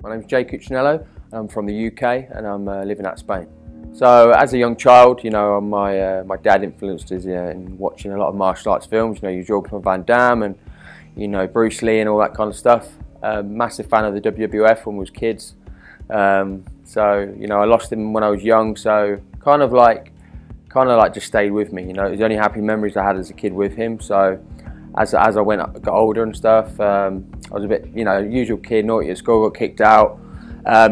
My name's Cucciniello. I'm from the UK and I'm living out Spain. So as a young child, my dad influenced us in watching a lot of martial arts films. You Jean-Claude Van Damme and Bruce Lee and all that kind of stuff. Massive fan of the WWF when we was kids. So I lost him when I was young. So kind of like just stayed with me. It was the only happy memories I had as a kid with him. So as I got older and stuff, I was a bit, usual kid, naughty at school, got kicked out.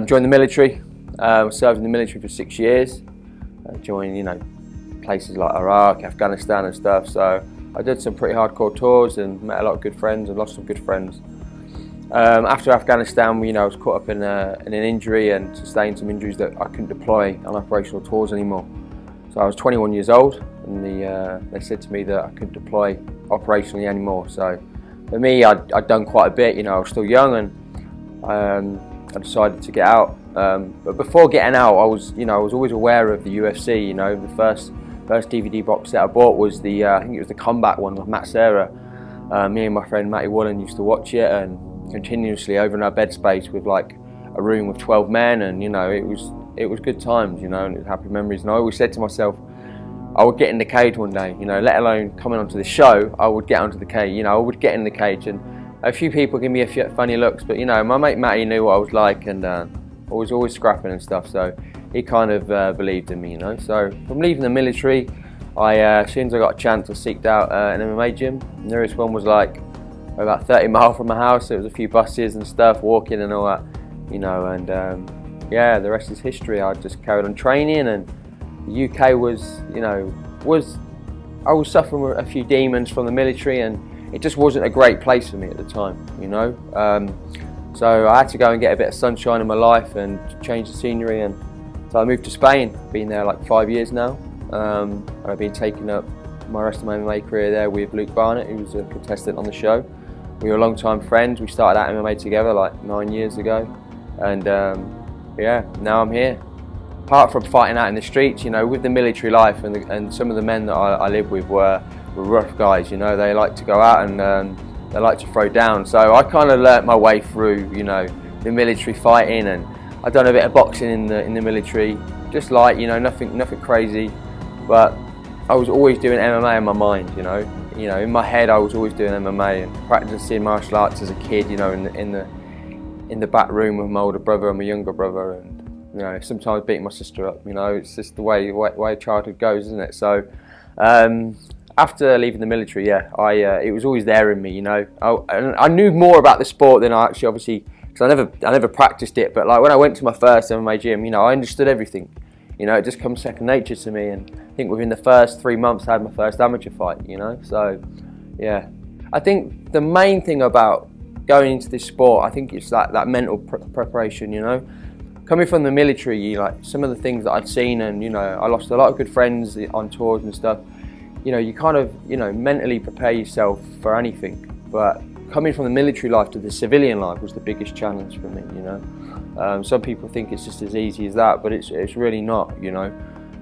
Joined the military. Served in the military for 6 years. Joined, places like Iraq, Afghanistan and stuff. So I did some pretty hardcore tours and met a lot of good friends and lost some good friends. After Afghanistan, I was caught up in an injury and sustained some injuries that I couldn't deploy on operational tours anymore. So I was 21 years old, and they said to me that I couldn't deploy operationally anymore. So for me, I'd done quite a bit. I was still young, and I decided to get out. But before getting out, I was always aware of the UFC. The first DVD box set I bought was I think it was the Combat one with Matt Serra. Me and my friend Matty Wallen used to watch it and continuously over in our bed space with like a room with 12 men, and it was good times, and it was happy memories. And I always said to myself, I would get in the cage one day, let alone coming onto the show. I would get onto the cage, I would get in the cage, and a few people give me a few funny looks, but my mate Matty knew what I was like, and I was always scrapping and stuff, so he kind of believed in me, So from leaving the military, as soon as I got a chance, I seeked out an MMA gym. The nearest one was like about 30 miles from my house. There was a few buses and stuff, walking and all that, and yeah, the rest is history. I just carried on training, and the UK was, I was suffering with a few demons from the military, and it just wasn't a great place for me at the time, So I had to go and get a bit of sunshine in my life and change the scenery, and so I moved to Spain. I've been there like 5 years now, and I've been taking up my rest of my MMA career there with Luke Barnett, who was a contestant on the show. We were long-time friends. We started out MMA together like 9 years ago, and yeah, now I'm here. Apart from fighting out in the streets, with the military life and some of the men that I lived with were rough guys. They like to go out and they like to throw down. So I kind of learnt my way through, the military fighting, and I've done a bit of boxing in the military, just like nothing crazy, but I was always doing MMA in my mind. In my head I was always doing MMA and practicing martial arts as a kid. In the back room with my older brother and my younger brother, and sometimes beating my sister up. It's just the way childhood goes, isn't it? So after leaving the military, yeah, it was always there in me. I knew more about the sport than I actually, obviously, because I never practiced it. But like when I went to my first MMA gym, I understood everything. It just comes second nature to me, and I think within the first 3 months I had my first amateur fight. So yeah, I think the main thing about going into this sport, I think it's that mental preparation. Coming from the military, like some of the things that I'd seen, and I lost a lot of good friends on tours and stuff. You kind of mentally prepare yourself for anything, but coming from the military life to the civilian life was the biggest challenge for me. Some people think it's just as easy as that, but it's really not.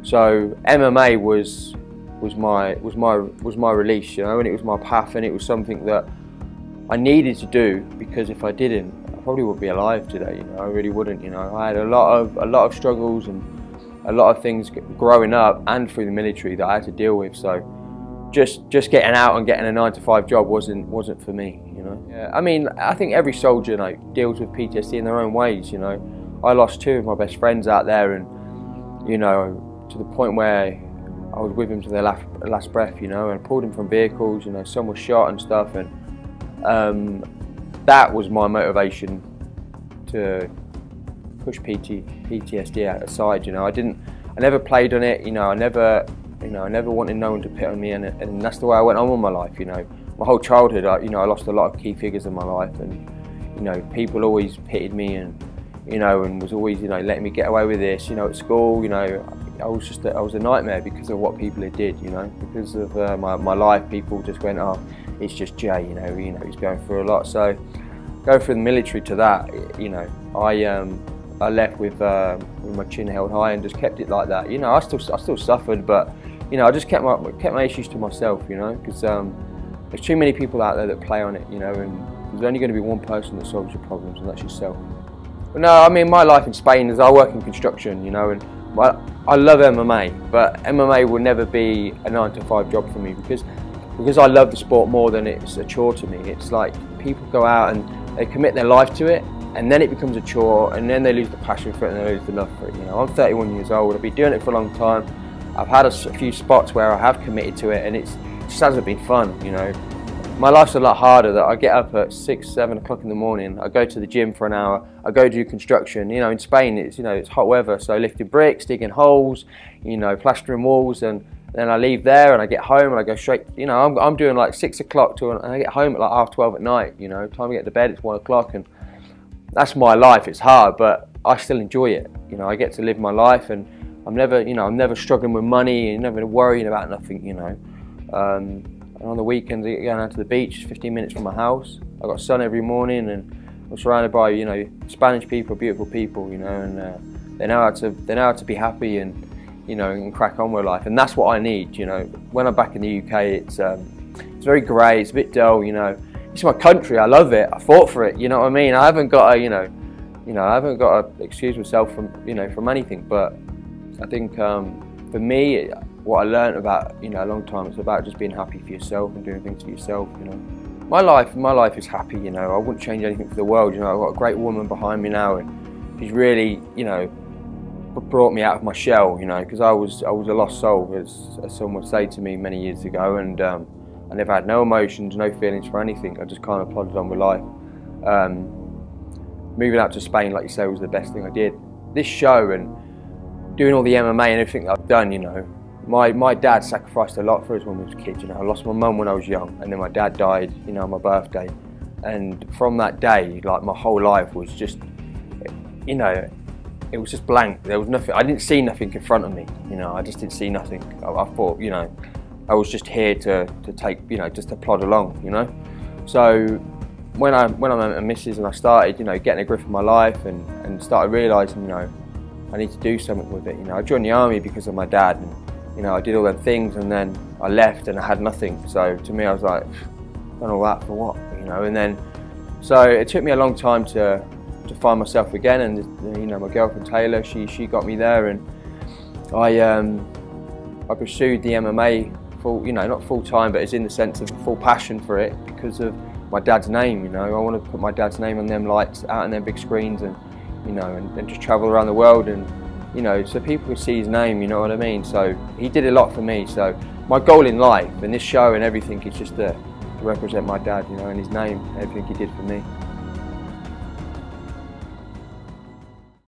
So MMA was my release, and it was my path, and it was something that I needed to do, because if I didn't, I probably wouldn't be alive today. I really wouldn't. I had a lot of struggles and a lot of things growing up and through the military that I had to deal with. So just getting out and getting a 9-to-5 job wasn't for me. Yeah, I mean, I think every soldier deals with PTSD in their own ways. I lost 2 of my best friends out there, and to the point where I was with them to their last breath. And I pulled them from vehicles. Some were shot and stuff, and that was my motivation to push PTSD aside. I never played on it. I never wanted no one to pit on me, and that's the way I went on with my life. My whole childhood, I lost a lot of key figures in my life, and people always pitted me, and and was always letting me get away with this. At school, I was a nightmare because of what people did. Because of my life, people just went, oh, it's just Jay. He's going through a lot. So going from the military to that, I left with my chin held high and just kept it like that. I still suffered, but I just kept my issues to myself. Because there's too many people out there that play on it. And there's only going to be one person that solves your problems, and that's yourself. No, I mean, my life in Spain is I work in construction, you know, and I love MMA, but MMA will never be a 9-to-5 job for me because I love the sport more than it's a chore to me. It's like people go out and they commit their life to it, and then it becomes a chore, and then they lose the passion for it and they lose the love for it. You know, I'm 31 years old. I've been doing it for a long time. I've had a few spots where I have committed to it, and it just hasn't been fun. You know, my life's a lot harder. That I get up at 6, 7 o'clock in the morning. I go to the gym for an hour. I go do construction. You know, in Spain, it's, you know, it's hot weather, so lifting bricks, digging holes, you know, plastering walls, and then I leave there and I get home and I go straight. You know, I'm doing like 6 o'clock and I get home at like 11:30 at night. You know, time to get to bed, it's 1 o'clock, and that's my life. It's hard, but I still enjoy it. You know, I get to live my life, and I'm never, you know, I'm never struggling with money and never worrying about nothing. You know. And on the weekends, I go down to the beach, 15 minutes from my house. I've got sun every morning, and I'm surrounded by, you know, Spanish people, beautiful people, you know, and they know how to be happy and, you know, and crack on with life. And that's what I need, you know. When I'm back in the UK, it's very grey, it's a bit dull, you know. It's my country, I love it, I fought for it, you know what I mean. I haven't got to, I haven't got to excuse myself from, you know, from anything. But I think for me, what I learned about, you know, a long time, it's about just being happy for yourself and doing things for yourself, you know. My life is happy, you know. I wouldn't change anything for the world, you know. I've got a great woman behind me now, and she's really, you know, brought me out of my shell, you know, because I was a lost soul, as someone would say to me many years ago, and I never had no emotions, no feelings for anything. I just kind of plodded on with life. Moving out to Spain, like you say, was the best thing I did. This show and doing all the MMA and everything that I've done, you know. My dad sacrificed a lot for us when we was kids, you know. I lost my mum when I was young, and then my dad died, you know, on my birthday. And from that day, like, my whole life was just, you know, it was just blank. There was nothing, I didn't see nothing in front of me, you know. I just didn't see nothing. I thought, you know, I was just here to take, you know, just to plod along, you know. So when I met my missus and I started, you know, getting a grip of my life and started realising, you know, I need to do something with it. You know, I joined the army because of my dad, and, you know, I did all them things, and then I left and I had nothing. So to me, I was like, done all that for what, you know? And then, so it took me a long time to find myself again. And, you know, my girlfriend Taylor, she got me there, and I pursued the MMA full, you know, not full time, but it's in the sense of full passion for it because of my dad's name. You know, I want to put my dad's name on them lights, out on them big screens, and, you know, and just travel around the world, and, you know, so people can see his name, you know what I mean? So he did a lot for me. So my goal in life and this show and everything is just to represent my dad, you know, and his name, everything he did for me.